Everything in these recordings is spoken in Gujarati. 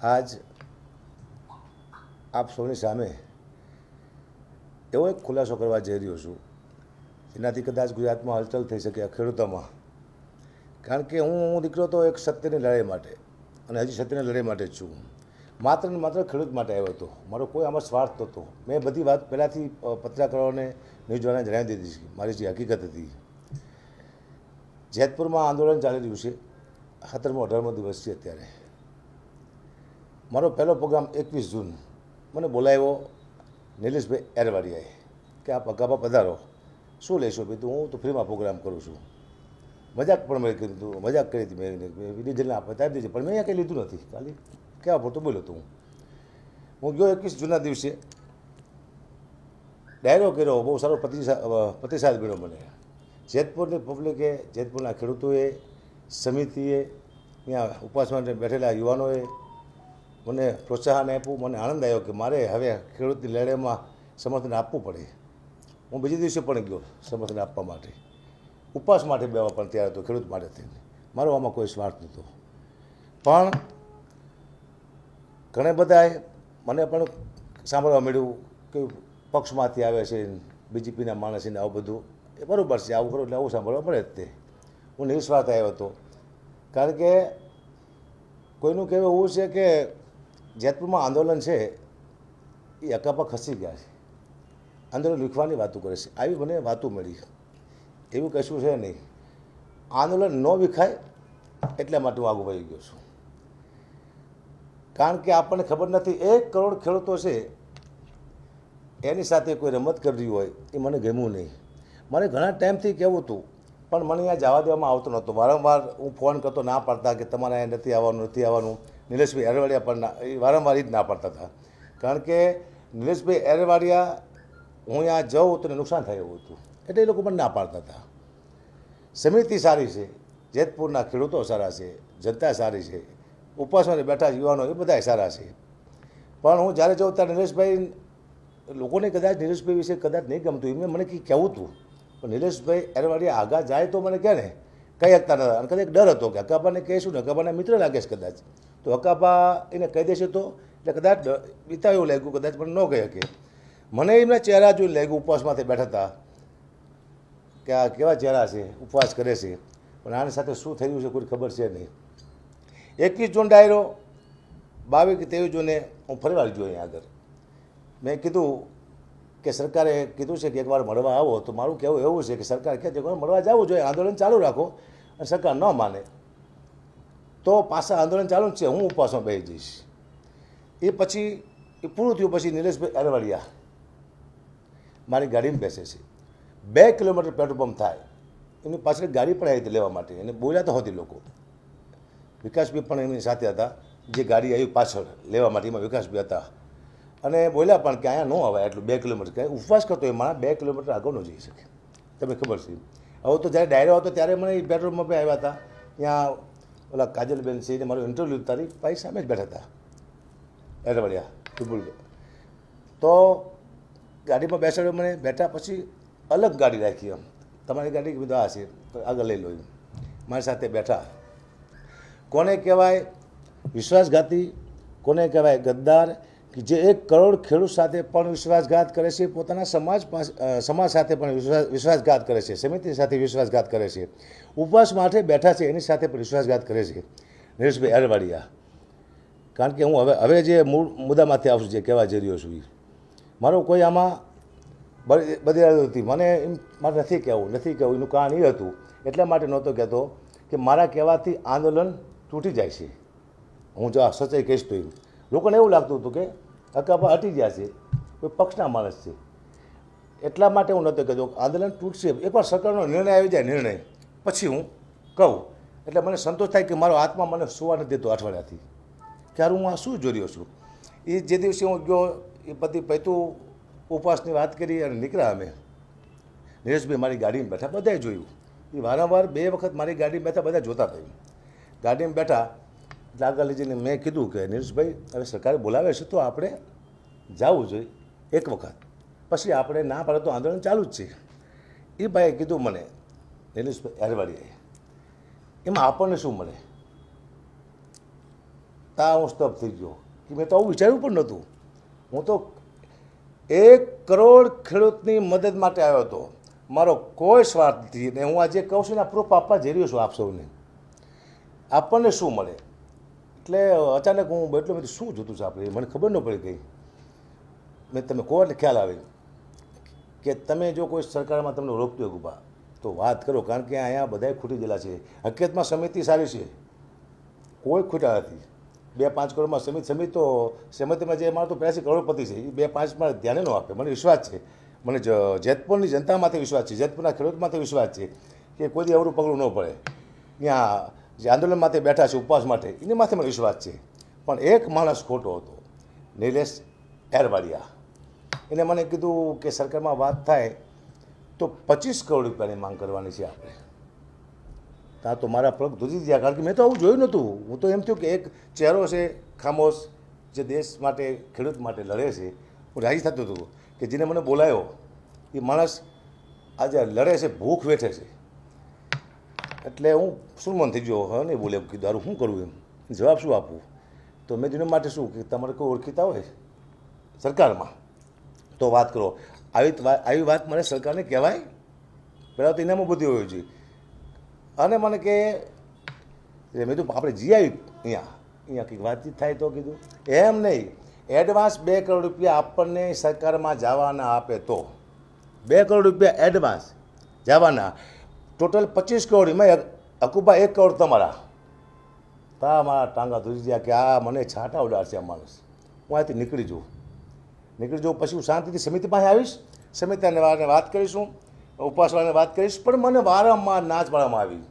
આજ આપ સૌની સામે એવો એક ખુલાસો કરવા જઈ રહ્યો છું જેનાથી કદાચ ગુજરાતમાં હલચલ થઈ શકે ખેડૂતોમાં. કારણ કે હું દીકરો તો એક સત્યની લડાઈ માટે અને હજી સત્યની લડાઈ માટે જ છું. માત્ર ને માત્ર ખેડૂત માટે આવ્યો હતો. મારો કોઈ આમાં સ્વાર્થ નહોતો. મેં બધી વાત પહેલાંથી પત્રકારોને ન્યૂઝવાળાને જણાવી દીધી છે. મારી જે હકીકત હતી, જેતપુરમાં આંદોલન ચાલી રહ્યું છે. 17મો 18મો દિવસ છે અત્યારે. મારો પહેલો પ્રોગ્રામ 21 જૂન મને બોલાવ્યો નિલેશભાઈ એરવાડિયાએ કે આપ અગાપા પધારો, શું લેશો? ભાઈ હું તો ફ્રીમાં પ્રોગ્રામ કરું છું. મજાક પણ મેં કીધું, મજાક કરી હતી મેં ડીઝલને આપે તારી દીધી, પણ મેં અહીંયા કંઈ લીધું નથી. ખાલી કહેવા પૂરતું બોલ્યો હતો. હું ગયો 21 જૂનના દિવસે, ડાયરો કર્યો, બહુ સારો પ્રતિસાદ મળ્યો મને. જેતપુરની પબ્લિકે, જેતપુરના ખેડૂતોએ, સમિતિએ, ત્યાં ઉપવાસ માટે બેઠેલા યુવાનોએ મને પ્રોત્સાહન આપ્યું. મને આનંદ આવ્યો કે મારે હવે ખેડૂતની લડાઈમાં સમર્થન આપવું પડે. હું બીજે દિવસે પણ ગયો સમર્થન આપવા માટે, ઉપવાસ માટે બેવા પણ તૈયાર હતો ખેડૂત માટે થઈને. મારો આમાં કોઈ સ્વાર્થ નહોતો. પણ ઘણા બધાએ મને પણ સાંભળવા મળ્યું કે પક્ષમાંથી આવે છે, બીજેપીના માણસને આવું બધું. એ બરાબર છે, આવું કરો એટલે આવું સાંભળવા મળે જ તે. હું નિસ્વાર્થ આવ્યો હતો. કારણ કે કોઈનું કહેવું એવું છે કે જેતપુરમાં આંદોલન છે એ અકાપા ખસી ગયા છે, આંદોલન લીખવાની વાતો કરે છે. આવી મને વાતો મળી. એવું કશું છે નહીં. આંદોલન ન વિખાય એટલા માટે હું આગળ વધી ગયો છું. કારણ કે આપણને ખબર નથી 1 કરોડ ખેડૂતો છે એની સાથે કોઈ રમત કરી હોય એ મને ગમ્યું નહીં. મને ઘણા ટાઈમથી કહેવું હતું, પણ મને અહીંયા જવા દેવામાં આવતો નહોતો. વારંવાર હું ફોન કરતો, ના પાડતા કે તમારે અહીંયા નથી આવવાનું, નથી આવવાનું. નિલેશભાઈ એરવાડિયા પણ એ વારંવાર જ ના પાડતા હતા. કારણ કે નિલેશભાઈ એરવાડિયા હું અહીંયા જાઉં તો નુકસાન થાય એવું હતું, એટલે એ લોકો પણ ના પાડતા હતા. સમિતિ સારી છે, જેતપુરના ખેડૂતો સારા છે, જનતા સારી છે, ઉપવાસમાં બેઠા યુવાનો એ બધા સારા છે. પણ હું જ્યારે જાઉં ત્યારે નિલેશભાઈ, લોકોને કદાચ નિલેશભાઈ વિશે કદાચ નહીં ગમતું, એમને મને કંઈ કહેવું હતું. પણ નિલેશભાઈ એરવાડિયા આગળ જાય તો મને કહે ને, કંઈ શકતા નતા. અને કદાચ ડર હતો કે હકાબાને કહીશું ને, હકાબાના મિત્ર લાગે છે કદાચ, તો હકાબા એને કહી દેશે તો, એટલે કદાચ બીતા એવું લાગ્યું, કદાચ પણ ન કહી શકે. મને એમના ચહેરા જોઈને લાગ્યું, ઉપવાસમાંથી બેઠા હતા, કે આ કેવા ચહેરા છે, ઉપવાસ કરે છે. પણ આની સાથે શું થયું છે કોઈ ખબર છે નહીં. 21 જૂન ડાયરો, 22 કે 23 જૂને હું ફરીવાર ગયો અહીંયા આગળ. મેં કીધું કે સરકારે કીધું છે કે એકવાર મળવા આવો. તો મારું કહેવું એવું છે કે સરકાર કહે છે એકવાર મળવા જવું જોઈએ, આંદોલન ચાલુ રાખો. અને સરકાર ન માને તો પાછા આંદોલન ચાલુ જ છે, હું ઉપવાસમાં બેસી જઈશ. એ પછી એ પૂરું થયું પછી નિલેશભાઈ એરવાડિયા મારી ગાડીમાં બેસે છે. 2 કિલોમીટર પેટ્રોલ પંપ થાય, એની પાછળ ગાડી પણ આવી હતી લેવા માટે. એને બોલ્યા તો હતી લોકો, વિકાસભાઈ પણ એમની સાથે હતા. જે ગાડી આવી પાછળ લેવા માટે એમાં વિકાસભાઈ હતા. અને બોલ્યા પણ કે અહીંયા ન અવાય એટલું 2 કિલોમીટર. કે ઉપવાસ કરતો એ માણસ 2 કિલોમીટર આગળ ન જઈ શકે, તમને ખબર છે. હવે તો જ્યારે ડાયરો હતો ત્યારે મને એ પેટ્રોલ પંપે આવ્યા હતા. ત્યાં ઓલા કાજલબેન છે એને મારું ઇન્ટરવ્યૂ તારી ભાઈ સામે જ બેઠા હતા એરવાડિયા વિપુલભાઈ. તો ગાડીમાં બેસાડ્યો મને. બેઠા પછી અલગ ગાડી રાખી, એમ તમારી ગાડી કીધું આ છે તો આગળ લઈ લો. એમ મારી સાથે બેઠા. કોને કહેવાય વિશ્વાસઘાતી, કોને કહેવાય ગદ્દાર, કે જે 1 કરોડ ખેડૂત સાથે પણ વિશ્વાસઘાત કરે છે, પોતાના સમાજ સાથે પણ વિશ્વાસઘાત કરે છે, સમિતિ સાથે વિશ્વાસઘાત કરે છે, ઉપવાસ માટે બેઠા છે એની સાથે પણ વિશ્વાસઘાત કરે છે નિલેશભાઈ એરવાડિયા. કારણ કે હું હવે જે મૂળ મુદ્દામાંથી આવશું, જે કહેવા જઈ રહ્યો છું, મારો કોઈ આમાં બધી હતી. મને એમ મારે નથી કહેવું એનું કારણ એ હતું, એટલા માટે નહોતો કહેતો કે મારા કહેવાથી આંદોલન તૂટી જાય છે. હું જો આ સચ્ચાઈ કહીશ તો લોકોને એવું લાગતું હતું કે હકાબા હટી ગયા છે, કોઈ પક્ષના માણસ છે. એટલા માટે હું નહોતો કહેતો આંદોલન તૂટશે. એકવાર સરકારનો નિર્ણય આવી જાય, નિર્ણય પછી હું કહું. એટલે મને સંતોષ થાય કે મારો આત્મા મને સુવા નથી દેતો અઠવાડિયાથી, ક્યારે હું આ શું જોઈ રહ્યો છું. એ જે દિવસે હું ગયો એ પતિ પૈતું ઉપવાસની વાત કરી અને નીકળ્યા અમે. નિલેશભાઈ મારી ગાડીમાં બેઠા, બધાએ જોયું. એ વારંવાર 2 વખત મારી ગાડીમાં બેઠા, બધા જોતા હતા. ગાડીમાં બેઠા એટલે આગળ લઈ જઈને મેં કીધું કે નિલેશભાઈ હવે સરકારે બોલાવે છે તો આપણે જવું જોઈએ 1 વખત, પછી આપણે ના પાડે તો આંદોલન ચાલુ જ છે. એ ભાઈએ કીધું મને, નિલેશભાઈ એરવાડિયાએ, એમાં આપણને શું મળે? તા હું સ્તબ્ધ થઈ ગયો કે મેં તો આવું વિચાર્યું પણ નહોતું. હું તો 1 કરોડ ખેડૂતની મદદ માટે આવ્યો હતો. મારો કોઈ સ્વાર્થ નથી. ને હું આજે કહું છું ને આ પ્રૂફ આપવા જઈ રહ્યો છું આપ સૌને. આપણને શું મળે? એટલે અચાનક હું બેઠલો મેં શું જોતું છે આપણે, મને ખબર ન પડી ગઈ. મેં તમે કહો એટલે ખ્યાલ આવે કે તમે જો કોઈ સરકારમાં તમને રોકતી હોય ગુબા તો વાત કરો, કારણ કે અહીંયા બધાય ખૂટી ગયેલા છે. હકીકતમાં સમિતિ સારી છે, કોઈ ખૂટા નથી. 2-5 કરોડમાં સમિતિ તો સમિતિમાં જે મારો તો 82 કરોડપતિ છે એ 2-5માં ધ્યાને ન આપે. મને વિશ્વાસ છે, મને જેતપુરની જનતામાંથી વિશ્વાસ છે, જેતપુરના ખેડૂતમાંથી વિશ્વાસ છે કે કોઈ દી અવરું પગલું ન પડે. ત્યાં જે આંદોલન માટે બેઠા છે ઉપવાસ માટે એની માથે મને વિશ્વાસ છે. પણ એક માણસ ખોટો હતો, નિલેશ એરવાડિયા. એને મને કીધું કે સરકારમાં વાત થાય તો 25 કરોડ રૂપિયાની માંગ કરવાની છે આપણે. ત્યાં તો મારા પગ ધ્રુજી ગયા, કારણ કે મેં તો આવું જોયું નહોતું. હું તો એમ થયું કે એક ચહેરો છે ખામોશ જે દેશ માટે ખેડૂત માટે લડે છે. હું રાજી થતો હતો કે જેને મને બોલાયો એ માણસ આજે લડે છે, ભૂખ વેઠે છે. એટલે હું સુરમન થઈ ગયો. હા નહીં બોલે કીધું દારૂ શું કરવું, એમ જવાબ શું આપવું. તો મેં જેના માટે શું કે તમારે કોઈ ઓળખીતા હોય સરકારમાં તો વાત કરો. આવી વાત મને સરકારને કહેવાય? પહેલાં તો એનામાં બધી હોય છે. અને મને કે મેં તો આપણે જી આવી અહીંયા કંઈક વાતચીત થાય તો કીધું એમ નહીં, એડવાન્સ 2 કરોડ રૂપિયા આપણને સરકારમાં જવાના આપે તો 2 કરોડ રૂપિયા એડવાન્સ જવાના, ટોટલ 25 કરોડ, એમાં અકુબા 1 કરોડ તમારા. તા મારા ટાંગા ધોઈ ગયા કે આ મને છાંટા ઉડાડશે આ માણસ. હું અહીંથી નીકળી જાઉં. પછી હું શાંતિથી સમિતિ પાસે આવીશ, સમિતિને વાત કરીશું, ઉપવાસવાળાને વાત કરીશ. પણ મને વારંવાર નાચ પાડવામાં આવી.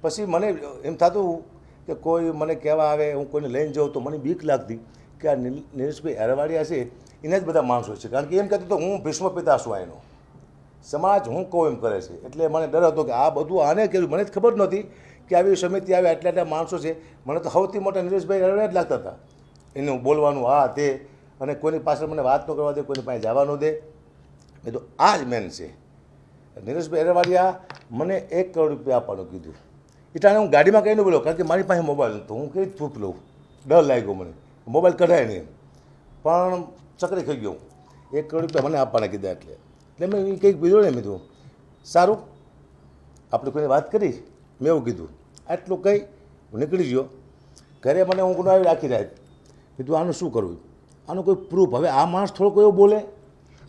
પછી મને એમ થતું કે કોઈ મને કહેવા આવે, હું કોઈને લઈને જાઉં તો મને બીક લાગતી કે આ નિલેશભાઈ એરવાડિયા છે એને જ બધા માણસો છે. કારણ કે એમ કહેતું તો હું ભીષ્મ પિતા છું એનો, સમાજ હું કહું એમ કરે છે. એટલે મને ડર હતો કે આ બધું આને કર્યું. મને જ ખબર નહોતી કે આવી સમિતિ આવે આટલા માણસો છે. મને તો સૌથી મોટા નિલેશભાઈ એરવાડિયા જ લાગતા હતા. એનું બોલવાનું આ તે, અને કોઈની પાછળ મને વાત ન કરવા દે, કોઈની પાસે જવા ન દે. એ તો આ જ મેન છે. નિલેશભાઈ એરવાડિયા મને 1 કરોડ રૂપિયા આપવાનું કીધું. એટલે હું ગાડીમાં કહીને બોલ્યો, કારણ કે મારી પાસે મોબાઈલ નહોતો. હું કઈ પ્રૂફ લઉં, ડર લાગ્યો મને. મોબાઈલ કઢાય નહીં, પણ ચકરી ખાઈ ગયો. 1 કરોડ રૂપિયા મને આપવાના કીધા. એટલે મેં એ કંઈક બીજો ને મેં કીધું સારું આપણે કોઈને વાત કરી, મેં એવું કીધું. આટલું કહી હું નીકળી ગયો ઘરે. મને ઊંઘ ન આવી રાખી રાત. કીધું આનું શું કરવું, આનું કોઈ પ્રૂફ. હવે આ માણસ થોડોક એવું બોલે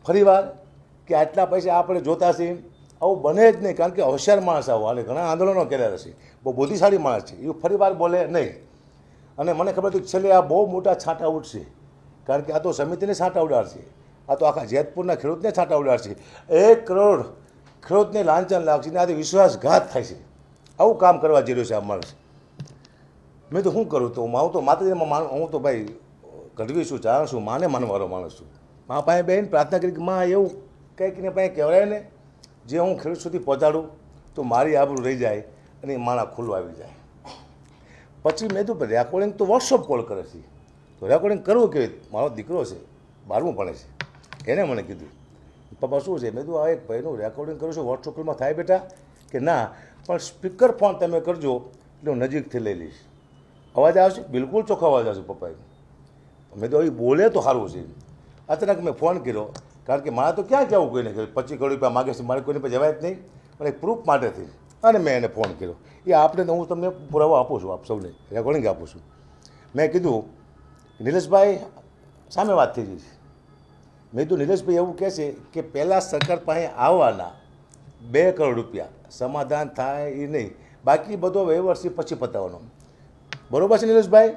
ફરી વાર કે આટલા પૈસા આપણે જોતા છીએ, આવું બને જ નહીં. કારણ કે હોશિયાર માણસ આવો, અને ઘણા આંદોલનો કર્યા હશે, બહુ બુદ્ધિશાળી માણસ છે. એ ફરી વાર બોલે નહીં. અને મને ખબર હતી છેલ્લે આ બહુ મોટા છાંટા ઉડશે, કારણ કે આ તો સમિતિને છાંટા ઉડાડશે, આ તો આખા જેતપુરના ખેડૂતને છાંટા ઉડાડશે. 1 કરોડ ખેડૂતને લાંછન લાગશે ને આથી વિશ્વાસઘાત થાય છે. આવું કામ કરવા જઈ રહ્યો છે આ માણસ. મેં તો શું કરું, તો હું તો માતાજીમાં હું તો ભાઈ ગઢવી છું, ચારણ છું, માને માનવાળો માણસ છું. મા પાસે બેન પ્રાર્થના કરી કે માં એવું કંઈક ને કંઈ કહેવાય ને જે હું ખેડૂત સુધી પહોંચાડું તો મારી આબરૂ રહી જાય અને એ માણા ખુલ્લું આવી જાય. પછી મેં તો રેકોર્ડિંગ તો વોટ્સઅપ કોલ કરે છે, તો રેકોર્ડિંગ કરવું કેવી? મારો દીકરો છે, 12મું ભણે છે, એને મને કીધું પપ્પા શું છે? મેં કીધું આ એક ભાઈનું રેકોર્ડિંગ કરું છું, વોટ્સઅપ કોલમાં થાય બેટા? કે ના, પણ સ્પીકર ફોન તમે કરજો એટલે હું નજીકથી લઈ લઈશ. અવાજ આવશે? બિલકુલ ચોખ્ખો અવાજ આવશે પપ્પાએ. મેં તો એ બોલે તો સારું છે. અચાનક મેં ફોન કર્યો, કારણ કે મારે તો ક્યાં કહેવું કોઈને, 25 કરોડ રૂપિયા માગે છે, મારે કોઈને પર જવાય જ નહીં, પણ એક પ્રૂફ માટેથી. અને મેં એને ફોન કર્યો. એ આપણે તો હું તમને પુરાવો આપું છું, આપ સૌને રેકોર્ડિંગ આપું છું. મેં કીધું નિલેશભાઈ સામે વાત થઈ ગઈ છે. મેં કીધું નિલેશભાઈ એવું કહે છે કે પહેલાં સરકાર પાસે આવવાના 2 કરોડ રૂપિયા સમાધાન થાય એ નહીં, બાકી બધો વ્યવહાર પછી પતાવવાનો. બરાબર છે નિલેશભાઈ?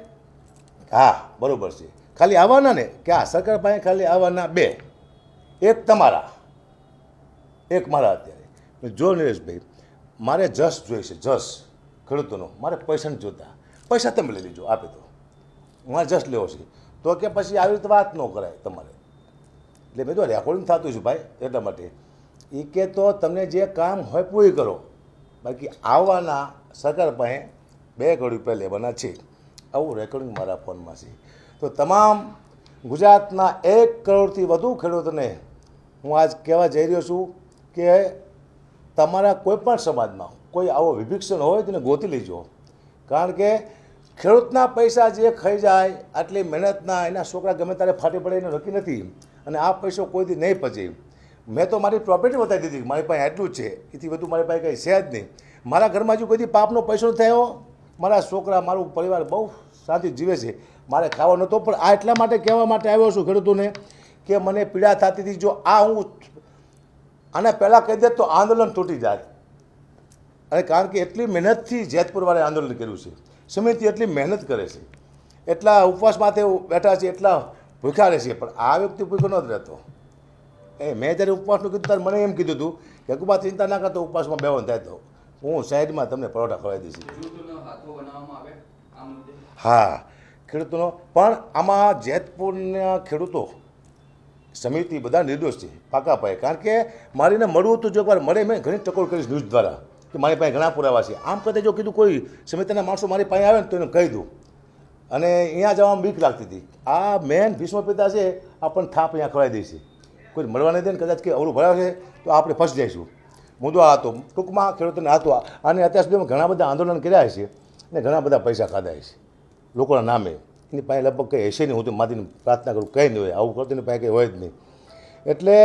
હા બરાબર છે. ખાલી આવવાના ને કે હા, સરકાર પાસે ખાલી આવવાના 2, એક તમારા, એક મારા. અત્યારે જો નિલેશભાઈ મારે જસ જોઈશે, જસ ખેડૂતોનો. મારે પૈસા નથી જોતા, પૈસા તમે લઈ લેજો, આપે તો મારે જસ લેવો છે. તો કે પછી આવી રીતે વાત ન કરાય તમારે. એટલે મેં તો રેકોર્ડિંગ થતું છું ભાઈ, એટલા માટે એ કે તો તમને જે કામ હોય પૂરી કરો, બાકી આવવાના સરકાર પાસે 2 કરોડ રૂપિયા લેવાના છે. આવું રેકોર્ડિંગ મારા ફોનમાં છે. તો તમામ ગુજરાતના 1 કરોડથી વધુ ખેડૂતોને હું આજ કહેવા જઈ રહ્યો છું કે તમારા કોઈ પણ સમાજમાં કોઈ આવો વિભીક્ષણ હોય તેને ગોતી લેજો. કારણ કે ખેડૂતના પૈસા જે ખાઈ જાય આટલી મહેનતના એના છોકરા ગમે ત્યારે ફાટી પડે એને નક્કી નથી, અને આ પૈસો કોઈ દી નહીં પચે. મેં તો મારી પ્રોપર્ટી બતાવી દીધી, મારી પાસે આટલું જ છે, એથી વધુ મારી પાસે કંઈ છે જ નહીં. મારા ઘરમાં હજુ કોઈ દી પાપનો પૈસો નથી થયો. મારા છોકરા મારું પરિવાર બહુ શાંતિ જીવે છે. મારે ખાવા નહોતો, પણ આ એટલા માટે કહેવા માટે આવ્યો છું ખેડૂતોને કે મને પીડા થતી હતી. જો આ હું આને પહેલાં કહી દેત તો આંદોલન તૂટી જાય. અને કારણ કે એટલી મહેનતથી જેતપુરવાળાએ આંદોલન કર્યું છે, સમિતિ એટલી મહેનત કરે છે, એટલા ઉપવાસમાં તે બેઠા છે, એટલા ભૂખ્યા રહે છે, પણ આ વ્યક્તિ ભૂખ્યો ન જ રહેતો. મેં જ્યારે ઉપવાસનું કીધું ત્યારે મને એમ કીધું હતું કે કુબા ચિંતા ના કરતો, ઉપવાસમાં બેવાનું થાય તો હું સાઈડમાં તમને પરોઠા ખવડાવી દઈશ. હા, ખેડૂતોનો પણ આમાં જેતપુરના ખેડૂતો સમિતિ બધા નિર્દોષ છે પાકા પાયે. કારણ કે મારીને મળવું હતું, જો એકવાર મળે મેં ઘણી ટકોર કરીશ ન્યૂઝ દ્વારા કે મારી પાસે ઘણા પુરાવા છે. આમ કરતા જો કીધું કોઈ સમિતિના માણસો મારી પાસે આવે ને તો એને કહી દઉં, અને અહીંયા જવામાં બીક લાગતી હતી. આ મેન ભીષ્મ પિતા છે, આપણને થાપ અહીંયા ખવડાવી દઈશે. કોઈ મળવા નહીં દે ને, કદાચ કે અવરું ભરાવે છે તો આપણે ફસી જઈશું. મુદ્દો આ હતો ટૂંકમાં ખેડૂતોને હતો. અને અત્યાર સુધીમાં ઘણા બધા આંદોલન કર્યા છે ને ઘણા બધા પૈસા ખાધા છે લોકોના નામે. એની પાસે લગભગ કંઈ હશે નહીં. હું તો માતીને પ્રાર્થના કરું કંઈ નહીં હોય, આવું કરતું એની પાસે કંઈ હોય જ નહીં. એટલે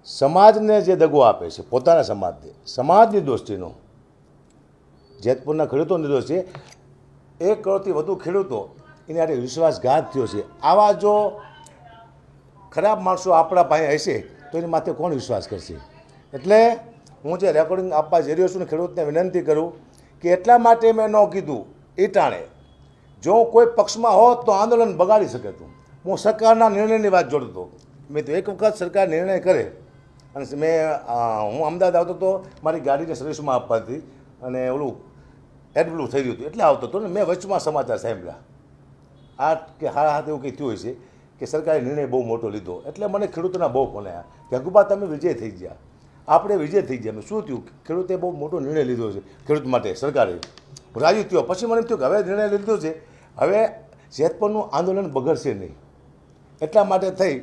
સમાજને જે દગો આપે છે, પોતાના સમાજને, સમાજ નિર્દોષ છે એનો. જેતપુરના ખેડૂતો નિર્દોષ છે. 1 કરોડથી વધુ ખેડૂતો એની આટલે વિશ્વાસઘાત થયો છે. આવા જો ખરાબ માણસો આપણા પાસે હશે તો એની માથે કોણ વિશ્વાસ કરશે? એટલે હું જે રેકોર્ડિંગ આપવા જઈ રહ્યો છું ને ખેડૂતને વિનંતી કરું કે એટલા માટે મેં ન કીધું એ ટાણે. જો કોઈ પક્ષમાં હોત તો આંદોલન બગાડી શકે તું. હું સરકારના નિર્ણયની વાત જોડતો. મેં તો એક વખત સરકાર નિર્ણય કરે, અને હું અમદાવાદ આવતો હતો, મારી ગાડીને સર્વિસમાં આપવા હતી, અને ઓલું એડબ્લુ થઈ ગયું હતું એટલે આવતો હતો ને મેં વચમાં સમાચાર સાંભળ્યા આ કે હાથ એવું કંઈ થયું છે કે સરકારે નિર્ણય બહુ મોટો લીધો. એટલે મને ખેડૂતોના બહુ ફોન આવ્યા કે હકુબા તમે વિજય થઈ ગયા, આપણે વિજય થઈ ગયા. શું થયું? ખેડૂતે બહુ મોટો નિર્ણય લીધો છે ખેડૂત માટે, સરકારે રાજી થયો. પછી મને એમ થયું કે હવે નિર્ણય લીધો છે, હવે જેતપુરનું આંદોલન બગડશે નહીં. એટલા માટે થઈ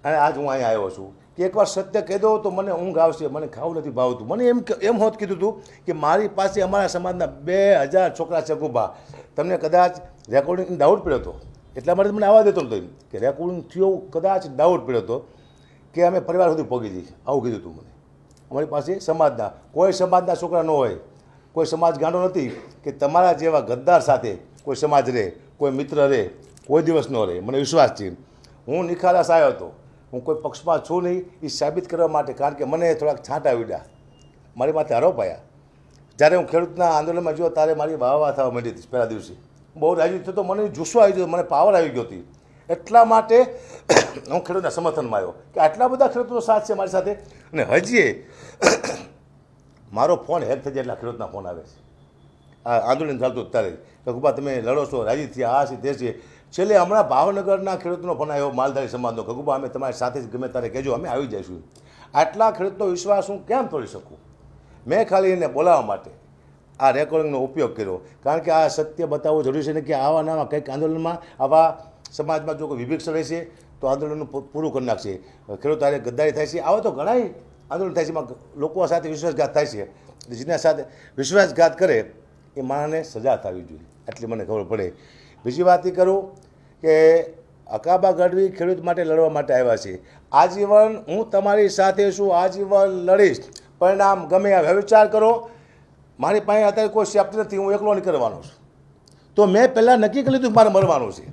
અને આજ હું અહીંયા આવ્યો છું કે એકવાર સત્ય કહી દો તો મને ઊંઘ આવશે. મને ખાવું નથી ભાવતું. મને એમ હોત કીધું હતું કે મારી પાસે અમારા સમાજના 2000 છોકરા છે ગુબા, તમને કદાચ રેકોર્ડિંગ ડાઉટ પડ્યો હતો, એટલા માટે મને આવવા દેતો નતો કે રેકોર્ડિંગ થયો, કદાચ ડાઉટ પડ્યો હતો કે અમે પરિવાર સુધી પહોંચી જઈએ. આવું કીધું હતું મને. અમારી પાસે સમાજના કોઈ સમાજના છોકરા ન હોય, કોઈ સમાજ ગાંડો નથી કે તમારા જેવા ગદ્દાર સાથે કોઈ સમાજ રહે, કોઈ મિત્ર રહે, કોઈ દિવસ ન રહે. મને વિશ્વાસ છે. હું નિખાલસ આવ્યો હતો, હું કોઈ પક્ષમાં છું નહીં એ સાબિત કરવા માટે. કારણ કે મને થોડાક છાંટા વીડ્યા, મારી માથે આરોપ આવ્યા. જ્યારે હું ખેડૂતના આંદોલનમાં ગયો ત્યારે મારી વાહ થવા માંડી હતી. પહેલા દિવસે બહુ રાજી થયો, મને જુસ્સો આવી ગયો, મને પાવર આવી ગયો હતી. એટલા માટે હું ખેડૂતના સમર્થનમાં આવ્યો કે આટલા બધા ખેડૂતોનો સાથ છે મારી સાથે. અને હજી મારો ફોન હેક થઈ જાય એટલા ખેડૂતના ફોન આવે છે. આ આંદોલન ચાલતું ત્યારે કે ગુબા તમે લડો છો, રાજી થયા, આ છે તે છે. છેલ્લે હમણાં ભાવનગરના ખેડૂતનો ફોન આવ્યો, માલધારી સમાજનો, કે ગુબા અમે તમારી સાથે જ ગમે ત્યારે કહેજો, અમે આવી જઈશું. આટલા ખેડૂતનો વિશ્વાસ હું કેમ તોડી શકું? મેં ખાલી એને બોલાવવા માટે આ રેકોર્ડિંગનો ઉપયોગ કર્યો. કારણ કે આ સત્ય બતાવવું જરૂરી છે ને કે આવા નાના કંઈક આંદોલનમાં આવા સમાજમાં જો કોઈ વિભિક્ષ રહેશે તો આંદોલનનું પૂરું કરી નાખશે. ખેડૂત હારે ગદ્દારી થાય છે, આવા તો ઘણા આંદોલન થાય છે, એમાં લોકો સાથે વિશ્વાસઘાત થાય છે. જેના સાથે વિશ્વાસઘાત કરે એ માણસને સજા થવી જોઈએ, એટલી મને ખબર પડે. બીજી વાત એ કરું કે અકાબા ગઢવી ખેડૂત માટે લડવા માટે આવ્યા છે. આજીવન હું તમારી સાથે છું, આજીવન લડીશ. પરિણામ ગમે આવે. હવે વિચાર કરો, મારી પાસે અત્યારે કોઈ સેફ્ટી નથી, હું એકલો નીકળવાનો છું. તો મેં પહેલાં નક્કી કરી લીધું કે મારે મરવાનું છે.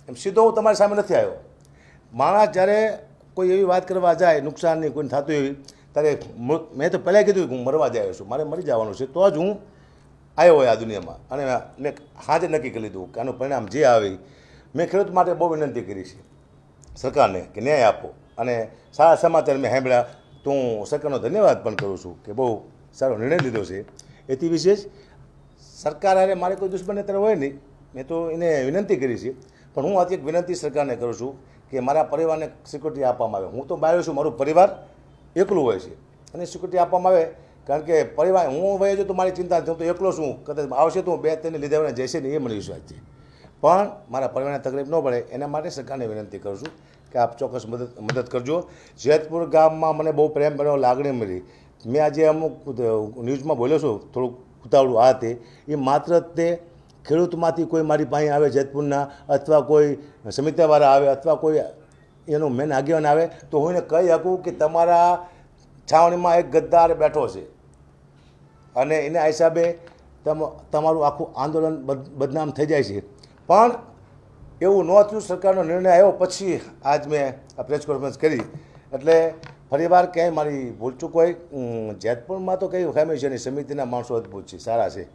એમ સીધો હું તમારી સામે નથી આવ્યો. માણસ જ્યારે કોઈ એવી વાત કરવા જાય નુકસાનની કોઈને થતું એવી, ત્યારે મેં તો પહેલાં કીધું કે હું મરવા જ આવ્યો છું, મારે મરી જવાનું છે, તો જ હું આવ્યો હોય આ દુનિયામાં. અને મેં હાજે નક્કી કરી લીધું કે આનું પરિણામ જે આવે. મેં ખેડૂત માટે બહુ વિનંતી કરી છે સરકારને કે ન્યાય આપો, અને સારા સમાચાર મેં સાંભળ્યા તો હું સરકારનો ધન્યવાદ પણ કરું છું કે બહુ સારો નિર્ણય લીધો છે. એથી વિશેષ સરકાર હારે મારે કોઈ દુશ્મની અત્યારે હોય નહીં, મેં તો એને વિનંતી કરી છે. પણ હું આજે એક વિનંતી સરકારને કરું છું કે મારા પરિવારને સિક્યુરિટી આપવામાં આવે. હું તો બહાર છું, મારું પરિવાર એકલું હોય છે, અને સિક્યુરિટી આપવામાં આવે. કારણ કે પરિવાર હું વહી જો તો મારી ચિંતા નથી, હું તો એકલો છું. કદાચ આવશે તો હું 2-3 લીધા જશે નહીં, એ મને વિશ્વાસ છે. પણ મારા પરિવારને તકલીફ ન પડે એના માટે સરકારને વિનંતી કરું છું કે આપ ચોક્કસ મદદ કરજો. જેતપુર ગામમાં મને બહુ પ્રેમ બન્યો, લાગણી મળી. મેં આજે અમુક ન્યૂઝમાં બોલ્યો છું થોડુંક ઉતાવળું આ તે, એ માત્ર તે ખેડૂતમાંથી કોઈ મારી પાસે આવે જેતપુરના, અથવા કોઈ સમિતિવાળા આવે, અથવા કોઈ એનો મેન આગેવાન આવે, તો હું એને કહી શકું કે તમારા છાવણીમાં એક ગદ્દાર બેઠો છે અને એના હિસાબે તમારું આખું આંદોલન બદનામ થઈ જાય છે. પણ એવું ન થયું. સરકારનો નિર્ણય આવ્યો પછી આજ મેં આ પ્રેસ કોન્ફરન્સ કરી. એટલે ફરીવાર ક્યાંય મારી ભૂલચૂક હોય, જેતપુરમાં તો કંઈ ખામી છે નહીં. સમિતિના માણસો અદભુત છે, સારા છે,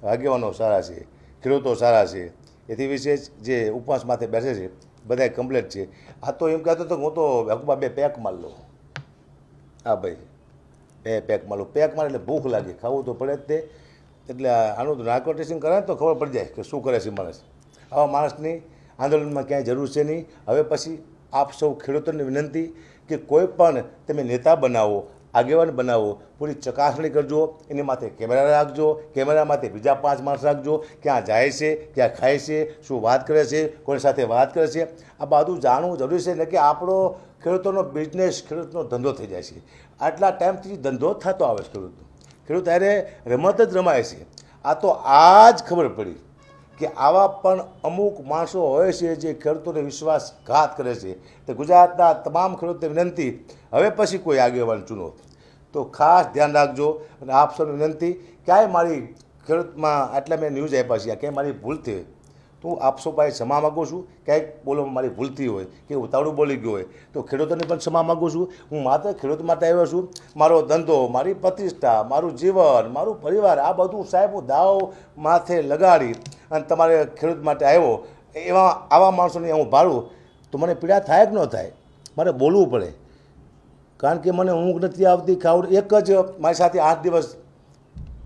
આગેવાનો સારા છે, ખેડૂતો સારા છે. એથી વિશેષ જે ઉપવાસ માથે બેસે છે બધા કમ્પ્લેટ છે. આ તો એમ કહેતો હતો હું તો હકુબા 2 પેક માર લો. હા ભાઈ, 2 પેક માર લો. પેક મારે એટલે ભૂખ લાગે, ખાવું તો પડે જ તે. એટલે આનું તો નાર્કો ટેસ્ટિંગ કરે તો ખબર પડી જાય કે શું કરે છે માણસ. આવા માણસની આંદોલનમાં ક્યાંય જરૂર છે નહીં. હવે પછી આપ સૌ ખેડૂતોને વિનંતી કે કોઈ પણ તમે નેતા બનાવો, આગેવાન બનાવો, પૂરી ચકાસણી કરજો. એની માથે કેમેરા રાખજો, કેમેરા માથે બીજા 5 માણસ રાખજો. ક્યાં જાય છે, ક્યાં ખાય છે, શું વાત કરે છે, કોની સાથે વાત કરે છે, આ બધું જાણવું જરૂરી છે. એટલે કે આપણો ખેડૂતોનો બિઝનેસ, ખેડૂતનો ધંધો થઈ જાય છે. આટલા ટાઈમથી ધંધો થતો આવે છે ખેડૂતનો. ખેડૂત ત્યારે રમત જ રમાય છે. આ તો આ જ ખબર પડી કે આવા પણ અમુક માણસો હોય છે જે ખેડૂતોને વિશ્વાસઘાત કરે છે. તો ગુજરાતના તમામ ખેડૂતોને વિનંતી, હવે પછી કોઈ આગેવાન ચૂનો તો ખાસ ધ્યાન રાખજો. અને આપ સૌને વિનંતી, ક્યાંય મારી ખેડૂતમાં આટલા મેં ન્યૂઝ આપ્યા છે, ક્યાંય મારી ભૂલ થઈ તો હું આપ સૌ પાસે ક્ષમા માગું છું. ક્યાંક બોલવામાં મારી ભૂલ થઈ હોય કે ઉતાવળું બોલી ગયો હોય તો ખેડૂતોને પણ ક્ષમા માગું છું. હું માત્ર ખેડૂત માટે આવ્યો છું. મારો ધંધો, મારી પ્રતિષ્ઠા, મારું જીવન, મારું પરિવાર, આ બધું સાહેબ હું દાવ માથે લગાડી અને તમારે ખેડૂત માટે આવ્યો. આવા માણસોને હું ભાડું તો મને પીડા થાય કે ન થાય? મારે બોલવું પડે. કારણ કે મને ઊંઘ નથી આવતી, ખાવડ. એક જ મારી સાથે 8 દિવસ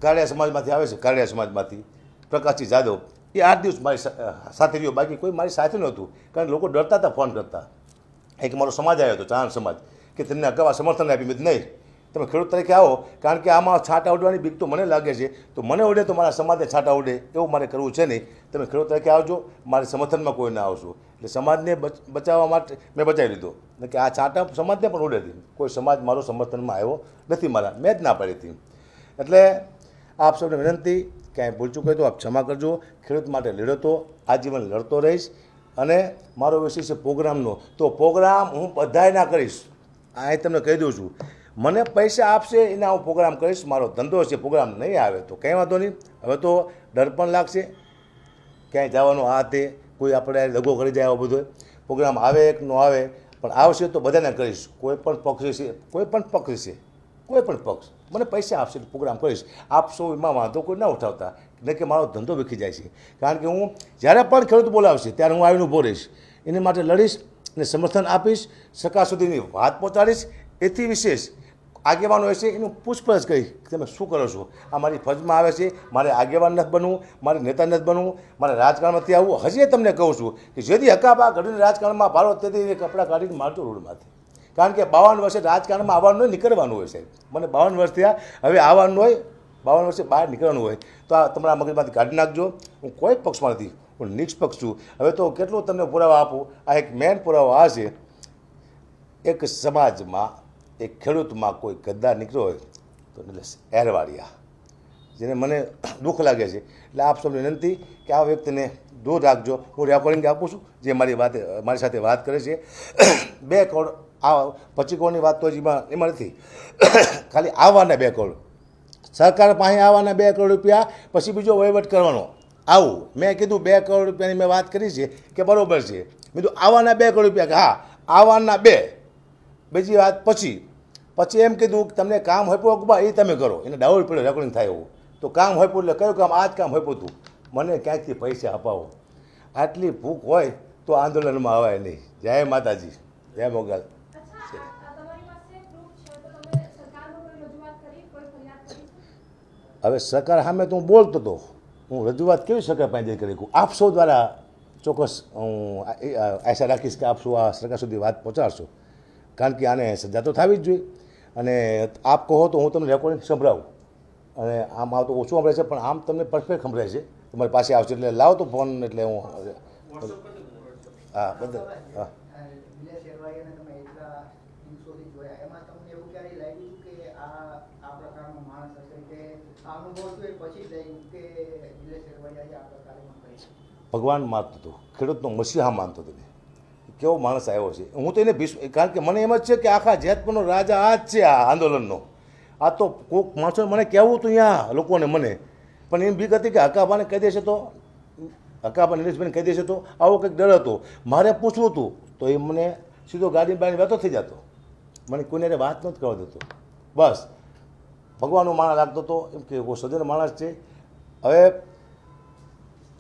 કાળિયા સમાજમાંથી આવે છે, કાળિયા સમાજમાંથી પ્રકાશજી જાદવ, એ 8 દિવસ મારી સાથે રહ્યો. બાકી કોઈ મારી સાથે નહોતું. કારણ કે લોકો ડરતા હતા ફોન કરતા. એક મારો સમાજ આવ્યો હતો, ચાહણ સમાજ, કે તમને અગાઉ સમર્થન આપી. મેં નહીં, તમે ખેડૂત તરીકે આવો. કારણ કે આમાં છાંટા ઉડવાની બીક તો મને લાગે છે. તો મને ઉડે તો મારા સમાજને છાંટા ઉડે એવું મારે કરવું છે નહીં. તમે ખેડૂત તરીકે આવજો, મારી સમર્થનમાં કોઈ ના આવશો. એટલે સમાજને બચાવવા માટે મેં બચાવી લીધો. કે આ છાંટા સમાજને પણ ઉડે હતી. કોઈ સમાજ મારો સમર્થનમાં આવ્યો નથી મારા, મેં જ ના પાડી હતી. એટલે આપ સૌને વિનંતી, ક્યાંય ભૂલચૂક હોય તો આપ ક્ષમા કરજો. ખેડૂત માટે લડતો આજીવન લડતો રહીશ. અને મારો વિષય છે પ્રોગ્રામનો, તો પ્રોગ્રામ હું બધાય ના કરીશ. અહીં તમને કહી દઉં છું, મને પૈસા આપશે એના હું પ્રોગ્રામ કરીશ. મારો ધંધો છે, પ્રોગ્રામ નહીં આવે તો કંઈ વાંધો નહીં. હવે તો ડર પણ લાગશે ક્યાંય જવાનો, આ તે કોઈ આપણે દગો કરી જાય એવો બધો. પ્રોગ્રામ આવે કે ન આવે, પણ આવશે તો બધાને કરીશ. કોઈ પણ પક્ષ છે, કોઈ પણ પક્ષ છે, કોઈ પણ પક્ષ મને પૈસા આપશે તો પ્રોગ્રામ કરીશ. આપ સૌ એમાં વાંધો કોઈ ના ઉઠાવતા, એટલે કે મારો ધંધો વિખી જાય છે. કારણ કે હું જ્યારે પણ ખેડૂત બોલાવશે ત્યારે હું આવીને ઊભો રહીશ, એની માટે લડીશ અને સમર્થન આપીશ, સરકાર સુધીની વાત પહોંચાડીશ. એથી વિશેષ આગેવાનો હશે એનું પૂછપરછ કરી તમે શું કરો છો. આ મારી ફરજમાં આવે છે. મારે આગેવાન નથી બનવું, મારે નેતા નથી બનવું, મારે રાજકારણમાંથી આવવું. હજી તમને કહું છું કે જેથી હકાબા ઘડીને રાજકારણમાં ભારો તેથી કપડાં કાઢીને મારજો રોડમાંથી. કારણ કે 52 વર્ષે રાજકારણમાં આવવાનું હોય, નીકળવાનું હોય સાહેબ. મને 52 વર્ષ થયા, હવે આવવાનું હોય, 52 વર્ષે બહાર નીકળવાનું હોય. તો આ તમારા મગજમાંથી કાઢી નાખજો. હું કોઈ પક્ષમાં નથી, હું નિષ્પક્ષ છું. હવે તો કેટલું તમને પુરાવા આપું. આ એક મેન પુરાવો આ છે, એક સમાજમાં, એક ખેડૂતમાં કોઈ ગદ્દાર નીકળ્યો હોય તો નિલેશ એરવાડિયા, જેને મને દુઃખ લાગે છે. એટલે આપ સૌને વિનંતી કે આ વ્યક્તિને દૂર રાખજો. હું રેકોર્ડિંગ આપું છું જે મારી સાથે વાત કરે છે. 2 કરોડ આ 25 કરોડની વાત તો એમાં નથી. ખાલી આવવાના 2 કરોડ, સરકાર પાસે આવવાના 2 કરોડ રૂપિયા, પછી બીજો વહીવટ કરવાનો. આવું મેં કીધું 2 કરોડ રૂપિયાની મેં વાત કરી છે કે બરાબર છે. મેં કીધું આવવાના 2 કરોડ રૂપિયા, કે હા આવવાના 2. બીજી વાત પછી એમ કીધું કે તમને કામ હોપ્યું એ તમે કરો. એને ડાઉટ પડ્યો રેકોર્ડિંગ થાય એવું. તો કામ હોપ્યું એટલે કયું કામ? આ જ કામ હોપ્યું હતું. મને ક્યાંકથી પૈસા અપાવો. આટલી ભૂખ હોય તો આંદોલનમાં આવાય નહીં. જય માતાજી, જય મોગલ. હવે સરકાર સામે તો હું બોલતો હતો, હું રજૂઆત કેવી સરકાર પાસે કરી શકું? આપ સૌ દ્વારા ચોક્કસ હું આશા રાખીશ કે આપ સૌ આ સરકાર સુધી વાત પહોંચાડશો. કારણ કે આને સજા તો થવી જ જોઈએ. અને આપ કહો તો હું તમને રેકોર્ડિંગ સંભળાવું. અને આમ આવતો ઓછું સંભળાય છે, પણ આમ તમને પરફેક્ટ સંભળાય છે. તમારી પાસે આવશે એટલે લાવો તો ફોન. એટલે હું હા બધા હા ભગવાન માનતો હતો, ખેડૂતનો મસીહા માનતો હતો. કેવો માણસ આવ્યો છે. હું તો એને કારણ કે મને એમ જ છે કે આખા જેતપુરનો રાજા આ જ છે, આ આંદોલનનો. આ તો કોઈક માણસો મને કહેવું હતું અહીંયા લોકોને મને, પણ એમ બીક હતી કે હકાભાને કહી દેશે તો, હકાભા નિલેશભાઈને કહી દેશે તો, આવો કંઈક ડર હતો. મારે પૂછવું હતું તો એ મને સીધો ગાડી બાઈને વેતો થઈ જતો, મને કોઈને વાત નથી કરવા દેતો. બસ ભગવાનનો માણસ લાગતો હતો, એમ કે કોઈ સજ્જન માણસ છે. હવે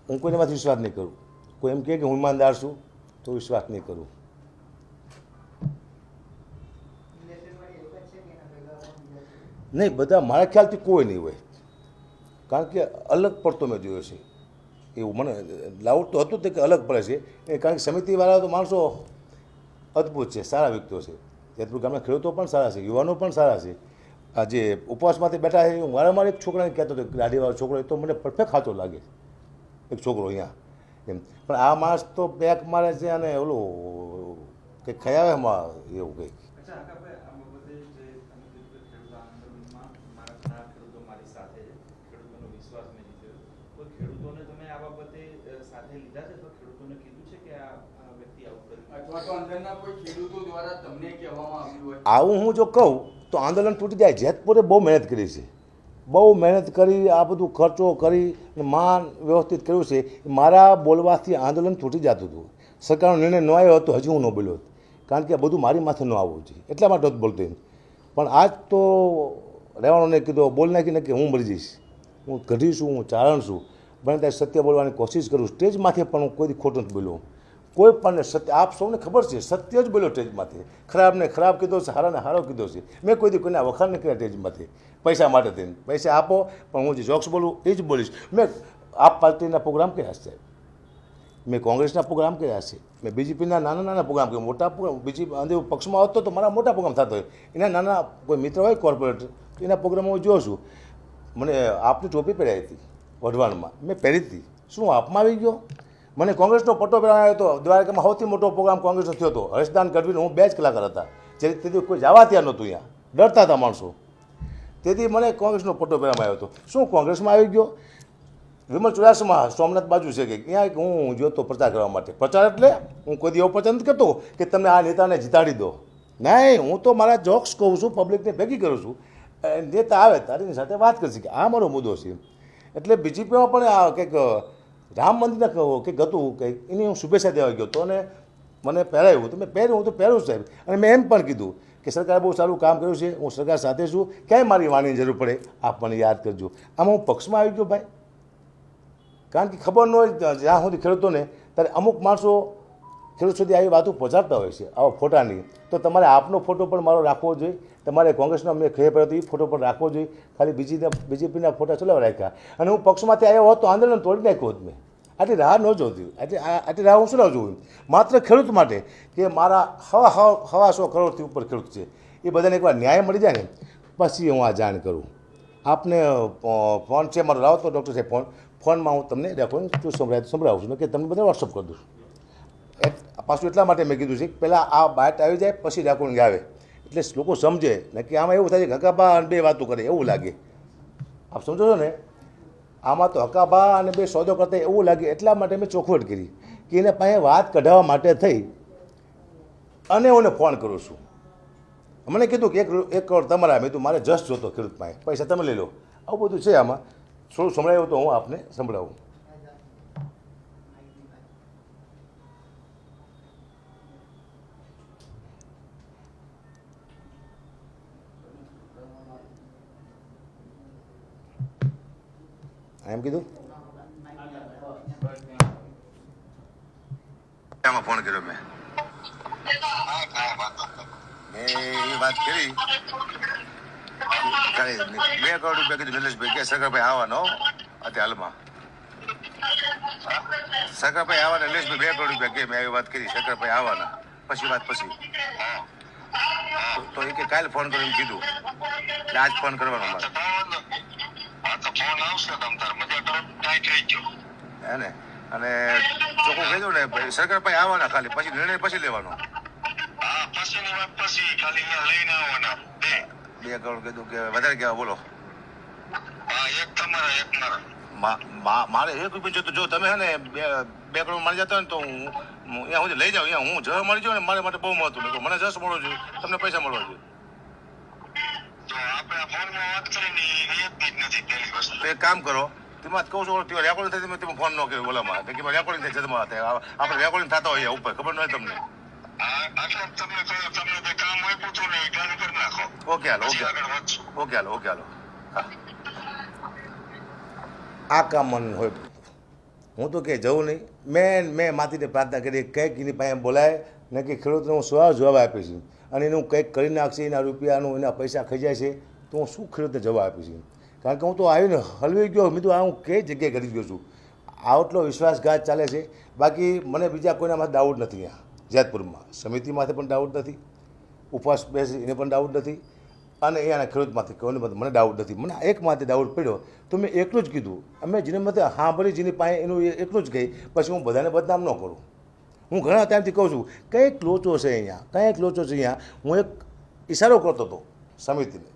હું કોઈનામાંથી વિશ્વાસ નહીં કરું. કોઈ એમ કહે કે હું ઈમાનદાર છું તો વિશ્વાસ નહીં કરું. નહીં, બધા મારા ખ્યાલથી કોઈ નહીં હોય, કારણ કે અલગ પડતો મેં જોયો છે. એવું મને લાઉડ તો હતું કે અલગ પડે છે એ, કારણ કે સમિતિવાળા તો માણસો અદ્ભુત છે, સારા વ્યક્તિઓ છે. જેતપુર ગામના ખેડૂતો પણ સારા છે, યુવાનો પણ સારા છે. આ જે ઉપવાસમાંથી બેઠા છે, હું વારંવાર એક છોકરાને કહેતો હતો, ગાડીવાળો છોકરો, એ તો મને પરફેક્ટ ખાતો લાગે, એક છોકરો અહીંયા એમ. પણ આ માણસ તો બેક મારે છે અને ઓલું કંઈક ખયાવેમાં એવું કંઈક. આવું હું જો કહું તો આંદોલન તૂટી જાય. જેતપુરે બહુ મહેનત કરી છે, બહુ મહેનત કરી, આ બધું ખર્ચો કરી માન વ્યવસ્થિત કર્યું છે. મારા બોલવાથી આંદોલન તૂટી જતું હતું. સરકારનો નિર્ણય ન આવ્યો હતો હજી હું ન બોલ્યો, કારણ કે આ બધું મારી માથે ન આવવું જોઈએ, એટલા માટે જ બોલતો. પણ આજ તો રહેવાનોને કીધું બોલ નાખીને કે હું મરી જઈશ, હું ગઢી છું, હું ચારણ છું, બને ત્યારે સત્ય બોલવાની કોશિશ કરું. સ્ટેજમાંથી પણ હું કોઈ ખોટું નથી બોલ્યો, કોઈ પણ સત્ય. આપ સૌને ખબર છે, સત્ય જ બોલ્યો સ્ટેજમાંથી. ખરાબને ખરાબ કીધો છે, સારાને સારો કીધો છે. મેં કોઈ દી કોઈને વખાણ નહીં કર્યા સ્ટેજમાંથી, પૈસા માટે થઈને. પૈસા આપો પણ હું જે જોક્સ બોલું એ જ બોલીશ. મેં આપ પાર્ટીના પ્રોગ્રામ કર્યા છે, મેં કોંગ્રેસના પ્રોગ્રામ કર્યા છે, મેં બીજેપીના નાના નાના પ્રોગ્રામ કર્યા. મોટા પ્રોગ્રામ બીજી અંદર પક્ષમાં આવતો તો મારા મોટા પ્રોગ્રામ થતો હોય, એના નાના કોઈ મિત્ર હોય કોર્પોરેટર, એના પ્રોગ્રામો હું જોઉં છું. મને આપની ટોપી પહેરાવી હતી વઢવાણમાં, મેં પહેરી હતી. શું આપમાં આવી ગયો? મને કોંગ્રેસનો પટ્ટો પહેરાવ્યો હતો. દ્વારકામાં સૌથી મોટો પ્રોગ્રામ કોંગ્રેસનો થયો હતો, હર્ષદાન ગઢવીનો. હું 2 જ કલાકાર હતા, જેથી તેથી કોઈ જવા ત્યાં નહોતું, અહીંયા ડરતા હતા માણસો. તેથી મને કોંગ્રેસનો પટ્ટો પહેરાવામાં આવ્યો હતો. શું કોંગ્રેસમાં આવી ગયો? વિમલ ચુડાસમા સોમનાથ બાજુ છે કે ત્યાં હું જોતો પ્રચાર કરવા માટે. પ્રચાર એટલે હું કોઈ એવો પ્રચાર નથી કરતો કે તમે આ નેતાને જીતાડી દો. નહીં, હું તો મારા જોક્સ કહું છું, પબ્લિકને ભેગી કરું છું. નેતા આવે તારીની સાથે વાત કરશે કે આ મારો મુદ્દો છે. એટલે બીજેપીમાં પણ આ કંઈક રામ મંદિરના કંઈક હતું, કંઈક એની હું શુભેચ્છા દેવા ગયો હતો અને મને પહેરાવ્યું તો મેં પહેર્યું. હું તો પહેરું સાહેબ. અને મેં એમ પણ કીધું કે સરકારે બહુ સારું કામ કર્યું છે, હું સરકાર સાથે છું, ક્યાંય મારી વાણીની જરૂર પડે આપ મને યાદ કરજો. આમાં હું પક્ષમાં આવી ગયો ભાઈ, કારણ કે ખબર ન હોય જ્યાં સુધી ખેડૂતોને, ત્યારે અમુક માણસો ખેડૂત સુધી આવી વાતો પહોંચાડતા હોય છે આવા ફોટાની. તો તમારે આપનો ફોટો પણ મારો રાખવો જોઈએ, તમારે કોંગ્રેસનો મેં ખબર પડ્યો તો એ ફોટો પણ રાખવો જોઈએ. ખાલી બીજેપીના ફોટા ચલાવવા રાખ્યા. અને હું પક્ષમાંથી આવ્યો હોત તો આંદોલન તોડી નાખ્યું હોત મેં. આટલી રાહ ન જોતી, આટલી રાહ હું શું ન જોઉં? માત્ર ખેડૂત માટે કે મારા 100 કરોડથી ઉપર ખેડૂત છે, એ બધાને એકવાર ન્યાય મળી જાય ને પછી હું આ જાણ કરું. આપને ફોન છે મારો, લાવો તો ડૉક્ટર સાહેબ ફોનમાં હું તમને રેકોર્ડિંગ સંભળાવું છું કે તમને બધા વોટ્સઅપ કરી દઉં. પાછું એટલા માટે મેં કીધું છે કે પહેલાં આ બાઇટ આવી જાય પછી રેકોર્ડિંગ આવે, એટલે લોકો સમજે ને કે આમાં એવું થાય છે હકાભા અને બે વાતો કરે એવું લાગે. આપ સમજો છો ને, આમાં તો હકાભા અને બે સોદો કરતા એવું લાગે. એટલા માટે મેં ચોખવટ કરી કે એને પાસે વાત કઢાવવા માટે થઈ અને હું ફોન કરું છું. મને કીધું કે 1 કરોડ તમારા. મેં તો મારે જસ્ટ જોતો ખેડૂત પાસે, પૈસા તમે લઈ લો. આવું બધું છે આમાં. થોડું સંભળાયું તો હું આપને સંભળાવું. એમ કીધું ફોન કર્યો મેં એ વાત કરી. 2 કરોડ રૂપિયા કીધું નિલેશભાઈ કે સરકારભાઈ આવવાનો અત્યારે હાલમાં. સરકારભાઈ આવવાના નિલેશભાઈ 2 કરોડ રૂપિયા કે મેં આવી વાત કરી. સરકારભાઈ આવવાના પછી વાત પછી તો એ કે કાલે ફોન કરીને કીધું એટલે આજ ફોન કરવાનો મારે. હે ને? અને ચોખ્ખું કીધું ને સરકાર પાસે આવવાના, ખાલી પછી નિર્ણય પછી લેવાનો. 2 કરોડ કીધું કે વધારે કેવા બોલો. એક તમારા એક મારા. મારે 1 રૂપિયા જોતું. જો તમે હે ને 2 કરોડ મળી જતા હોય ને તો હું અહીંયા સુધી લઈ જાઉં. અહીંયા હું જળ મળી જાઉં ને મારા માટે બહુ મહત્વનું. મને જશ મળવો જોઈએ, તમને પૈસા મળવા જોઈએ. તો આપણે આ ફોનમાં વાત કરીને એક જ નથી પહેલી વસ્તુ. તો એક કામ કરો, તેમાં કહું છું રેકોર્ડિંગ થાય તમે ફોન ન કર્યો ઓલામાં કે રેકોર્ડિંગ થાય જતમાં થાય. આપણે રેકોર્ડિંગ થતા હોય ઉપર ખબર ન હોય તમને. આટલા તમને કહ્યું, તમને જે કામ આપ્યું હતું ને એ કામ કરી નાખો. ઓકે હાલો, પછી આગળ વધશું. ઓકે હાલો, ઓકે હાલો. હા, આ કામ મને હોય. હું તો કે જવું નહીં. મેં માતીને પ્રાર્થના કરી કંઈક એની પાસે બોલાય ને કે ખેડૂતને હું જવાબ આપીશ અને એનું કંઈક કરી નાખશે, એના રૂપિયાનું એના પૈસા ખજાય છે તો હું શું ખેડૂતને જવાબ આપીશ. કારણ કે હું તો આવીને હલવી ગયો. મેં તો આ હું કઈ જગ્યાએ કરી ગયો છું. આટલો વિશ્વાસઘાત ચાલે છે. બાકી મને બીજા કોઈનામાં ડાઉટ નથી. અહીંયા જેતપુરમાં સમિતિમાંથી પણ ડાઉટ નથી, ઉપવાસ બેસી એને પણ ડાઉટ નથી, અને અહીંયાના ખેડૂતમાંથી કોઈને મને ડાઉટ નથી. મને એકમાંથી ડાઉટ પડ્યો તો મેં એકલું જ કીધું. અમે જેને મતે સાંભળી જેની પાસે એનું એટલું જ કહી, પછી હું બધાને બદનામ ન કરું. હું ઘણા ટાઈમથી કહું છું કંઈક લોચો છે અહીંયા, કંઈક લોચો છે અહીંયા. હું એક ઈશારો કરતો હતો સમિતિને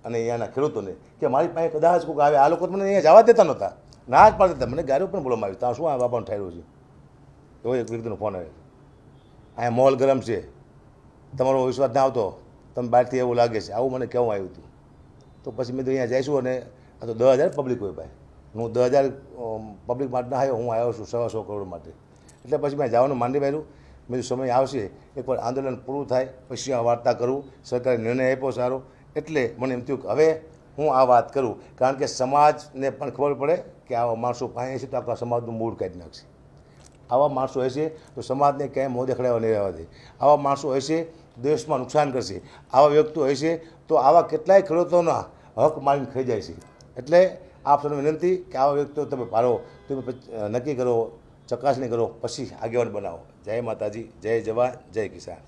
અને અહીંયાના ખેડૂતોને કે મારી પાસે કદાચ કોઈક આવે. આ લોકો મને અહીંયા જવા દેતા નહોતા, ના જ પાડતા હતા. મને ગાડીઓ પણ બોલવામાં આવી, ત્યાં શું આ બાપાનું ઠાર્યું છે. એવો એક વ્યક્તિનો ફોન આવ્યો, અહીંયા મોલ ગરમ છે, તમારો વિશ્વાસ ના આવતો, તમે બહારથી એવું લાગે છે, આવું મને કહેવું આવ્યું હતું. તો પછી મેં તો અહીંયા જઈશું અને આ તો 10,000 પબ્લિક હોય ભાઈ. હું 10,000 પબ્લિક માટે ના આવ્યો, હું આવ્યો છું 125 કરોડ માટે. એટલે પછી મેં જવાનું માંડી પાડ્યું. મેં સમય આવશે એકવાર આંદોલન પૂરું થાય પછી આ વાર્તા કરું. સરકારે નિર્ણય આપ્યો સારો, એટલે મને એમ થયું કે હવે હું આ વાત કરું. કારણ કે સમાજને પણ ખબર પડે કે આવા માણસો પાસે છે તો આખા સમાજનું મૂળ કાઢી નાખશે. આવા માણસો હશે તો સમાજને ક્યાંય મોં દેખાડવા નહીં રહેવા દે. આવા માણસો હશે દેશમાં નુકસાન કરશે. આવા વ્યક્તિઓ હશે તો આવા કેટલાય ખેડૂતોના હક મારીને ખાઈ જાય છે. એટલે આપ સૌને વિનંતી કે આવા વ્યક્તિઓ તમે પાડો, તમે નક્કી કરો, ચકાસણી કરો, પછી આગેવાન બનાવો. જય માતાજી, જય જવાન, જય કિસાન.